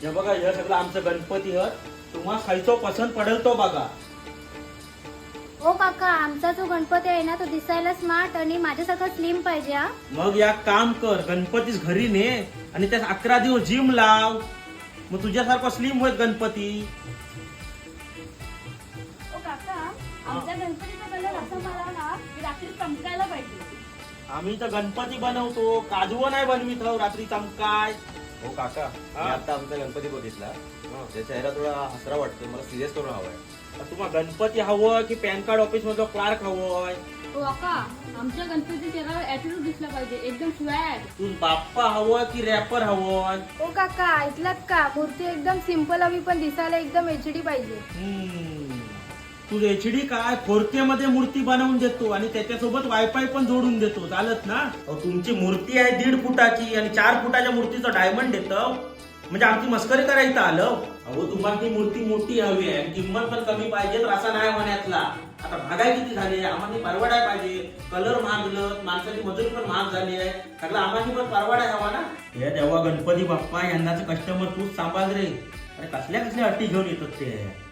हे बघा हे सगळं आमचं गणपती हत तुम्हाला खायचो पसंत पडेल तो बघा. ओ काका, आमचा जो गणपती आहे ना तो दिसायला स्मार्ट आणि माझ्यासारखा स्लिम पाहिजे हा. मग या काम कर, गणपतीच घरी ने आणि त्यात 11 दिवस जिम लाव, मग तुझ्यासारखा स्लिम होईल गणपती. ओ काका, आमच्या गणपतीचा कलर असा मला ना की रात्री चमकायला पाहिजे. आम्ही तर गणपती बनवतो, काजवं नाही बनवित आहोत रात्री चमकाय. हो काका, मी आता आमचा गणपती बघितला. त्याचा चेहरा थोडा हसरा वाटतो, मला सिरियस करून हवाय. तुम्हाला गणपती हवं की पॅन कार्ड ऑफिस मधलं क्लार्क हवंय? हो काका, आमच्या गणपती चेहऱ्यावर ऍटिट्यूड दिसला पाहिजे, एकदम स्वॅग. तू बाप्पा हवं की रॅपर हवंय? ओ काका, ऐकलात का, मूर्ती एकदम सिंपल हवी पण दिसायला एकदम एचडी पाहिजे. तू एचडी काय 4K मध्ये मूर्ती बनवून देतो आणि त्याच्यासोबत वायफाय पण जोडून देतो, चालत ना? तुमची मूर्ती आहे 1.5 फुटाची आणि 4 फुटाच्या मूर्तीचं डायमंड देतो म्हणजे आमची मस्करी करायचं आलं? अहो तुम्हाला ती मूर्ती मोठी हवी आहे, किंमत पण कमी पाहिजे, तर असा नाही होण्यातला. आता महागाई किती झाली, आम्हाला परवडाय पाहिजे, कलर महागलं, माणसाची मजुरी पण महाग झाली आहे, सगळं आम्हाला पण परवडाय हवा ना. हे देवा गणपती बाप्पा, यंदाचे कस्टमर तूच सांभाळ रे. अरे कसल्या कसल्या अटी घेऊन येतात ते.